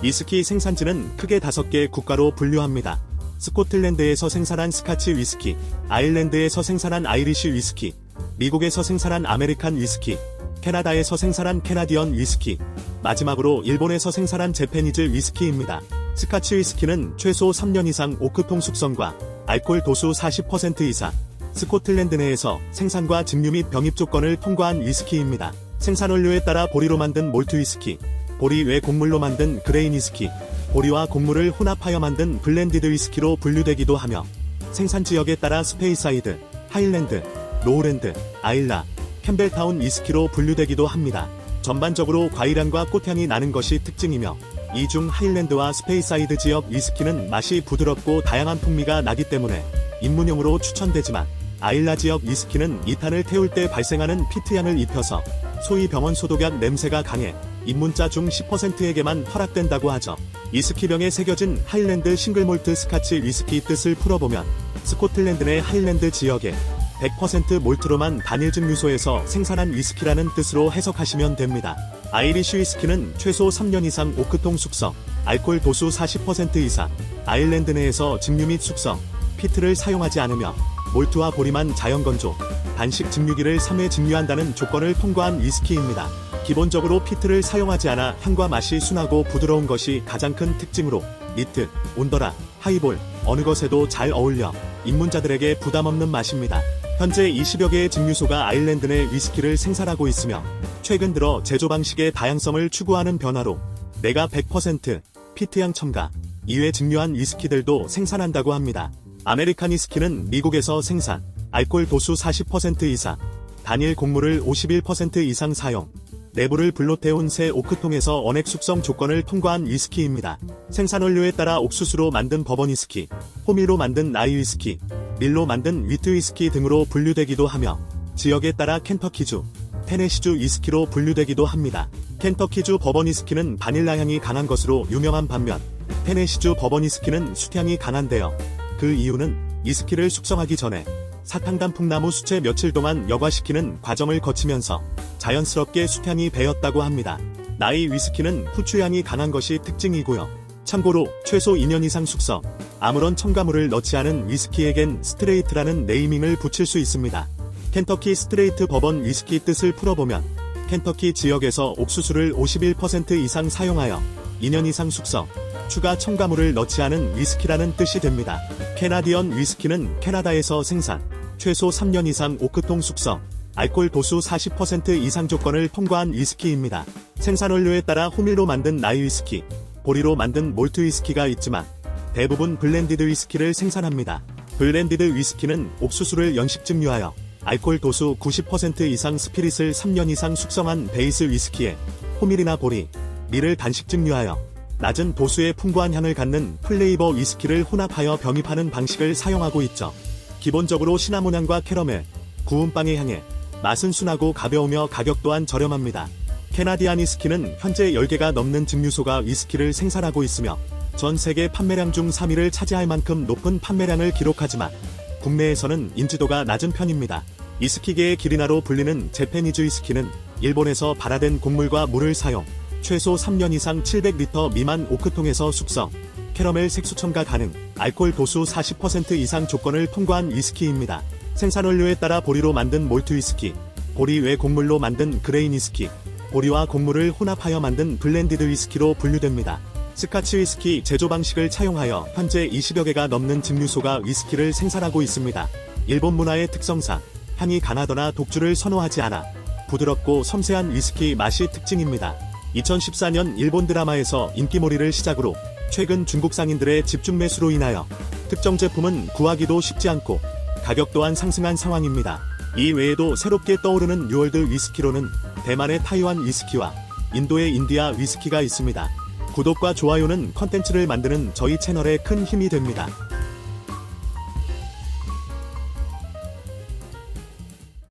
위스키 생산지는 크게 5개 국가로 분류합니다. 스코틀랜드에서 생산한 스카치 위스키, 아일랜드에서 생산한 아이리쉬 위스키, 미국에서 생산한 아메리칸 위스키, 캐나다에서 생산한 캐나디언 위스키, 마지막으로 일본에서 생산한 재패니즈 위스키입니다. 스카치 위스키는 최소 3년 이상 오크통 숙성과 알코올 도수 40% 이상, 스코틀랜드 내에서 생산과 증류 및 병입 조건을 통과한 위스키입니다. 생산 원료에 따라 보리로 만든 몰트 위스키, 보리 외 곡물로 만든 그레인 위스키, 보리와 곡물을 혼합하여 만든 블렌디드 위스키로 분류되기도 하며 생산 지역에 따라 스페이사이드, 하일랜드, 로우랜드, 아일라, 캠벨타운 위스키로 분류되기도 합니다. 전반적으로 과일향과 꽃향이 나는 것이 특징이며 이 중 하일랜드와 스페이사이드 지역 위스키는 맛이 부드럽고 다양한 풍미가 나기 때문에 입문용으로 추천되지만 아일라 지역 위스키는 2탄을 태울 때 발생하는 피트향을 입혀서 소위 병원 소독약 냄새가 강해 입문자 중 10%에게만 허락된다고 하죠. 위스키병에 새겨진 하일랜드 싱글몰트 스카치 위스키 뜻을 풀어보면 스코틀랜드 내 하일랜드 지역에 100% 몰트로만 단일 증류소에서 생산한 위스키라는 뜻으로 해석하시면 됩니다. 아이리쉬 위스키는 최소 3년 이상 오크통 숙성, 알코올 도수 40% 이상, 아일랜드 내에서 증류 및 숙성, 피트를 사용하지 않으며 몰트와 보리만 자연 건조, 단식 증류기를 3회 증류한다는 조건을 통과한 위스키입니다. 기본적으로 피트를 사용하지 않아 향과 맛이 순하고 부드러운 것이 가장 큰 특징으로 니트, 온더라, 하이볼, 어느 것에도 잘 어울려 입문자들에게 부담없는 맛입니다. 현재 20여 개의 증류소가 아일랜드 내 위스키를 생산하고 있으며 최근 들어 제조 방식의 다양성을 추구하는 변화로 내가 100% 피트향 첨가 이외 증류한 위스키들도 생산한다고 합니다. 아메리칸 위스키는 미국에서 생산, 알코올 도수 40% 이상, 단일 곡물을 51% 이상 사용, 내부를 불로 태운 새 오크통에서 원액 숙성 조건을 통과한 위스키입니다. 생산 원료에 따라 옥수수로 만든 버번 위스키, 호미로 만든 라이 위스키, 밀로 만든 위트 위스키 등으로 분류되기도 하며 지역에 따라 켄터키주, 테네시주 위스키로 분류되기도 합니다. 켄터키주 버번 위스키는 바닐라 향이 강한 것으로 유명한 반면 테네시주 버번 위스키는 숯향이 강한데요. 그 이유는 위스키를 숙성하기 전에 사탕단 풍나무 숯에 며칠 동안 여과시키는 과정을 거치면서 자연스럽게 숯향이 배었다고 합니다. 나이 위스키는 후추향이 강한 것이 특징이고요. 참고로 최소 2년 이상 숙성, 아무런 첨가물을 넣지 않은 위스키에겐 스트레이트라는 네이밍을 붙일 수 있습니다. 켄터키 스트레이트 버번 위스키 뜻을 풀어보면 켄터키 지역에서 옥수수를 51% 이상 사용하여 2년 이상 숙성, 추가 첨가물을 넣지 않은 위스키라는 뜻이 됩니다. 캐나디언 위스키는 캐나다에서 생산, 최소 3년 이상 오크통 숙성, 알코올 도수 40% 이상 조건을 통과한 위스키입니다. 생산 원료에 따라 호밀로 만든 라이 위스키, 보리로 만든 몰트 위스키가 있지만 대부분 블렌디드 위스키를 생산합니다. 블렌디드 위스키는 옥수수를 연식 증류하여 알코올 도수 90% 이상 스피릿을 3년 이상 숙성한 베이스 위스키에 호밀이나 보리, 밀을 단식 증류하여 낮은 도수의 풍부한 향을 갖는 플레이버 위스키를 혼합하여 병입하는 방식을 사용하고 있죠. 기본적으로 시나몬 향과 캐러멜, 구운 빵의 향에 맛은 순하고 가벼우며 가격 또한 저렴합니다. 캐나디안 위스키는 현재 10개가 넘는 증류소가 위스키를 생산하고 있으며 전 세계 판매량 중 3위를 차지할 만큼 높은 판매량을 기록하지만 국내에서는 인지도가 낮은 편입니다. 위스키계의 기리나로 불리는 재패니즈 위스키는 일본에서 발화된 곡물과 물을 사용, 최소 3년 이상 700리터 미만 오크통에서 숙성, 캐러멜 색소 첨가 가능, 알코올 도수 40% 이상 조건을 통과한 위스키입니다. 생산 원료에 따라 보리로 만든 몰트 위스키, 보리 외 곡물로 만든 그레인 위스키, 보리와 곡물을 혼합하여 만든 블렌디드 위스키로 분류됩니다. 스카치 위스키 제조 방식을 차용하여 현재 20여 개가 넘는 증류소가 위스키를 생산하고 있습니다. 일본 문화의 특성상 향이 강하거나 독주를 선호하지 않아 부드럽고 섬세한 위스키 맛이 특징입니다. 2014년 일본 드라마에서 인기몰이를 시작으로 최근 중국 상인들의 집중 매수로 인하여 특정 제품은 구하기도 쉽지 않고 가격 또한 상승한 상황입니다. 이 외에도 새롭게 떠오르는 뉴월드 위스키로는 대만의 타이완 위스키와 인도의 인디아 위스키가 있습니다. 구독과 좋아요는 컨텐츠를 만드는 저희 채널에 큰 힘이 됩니다.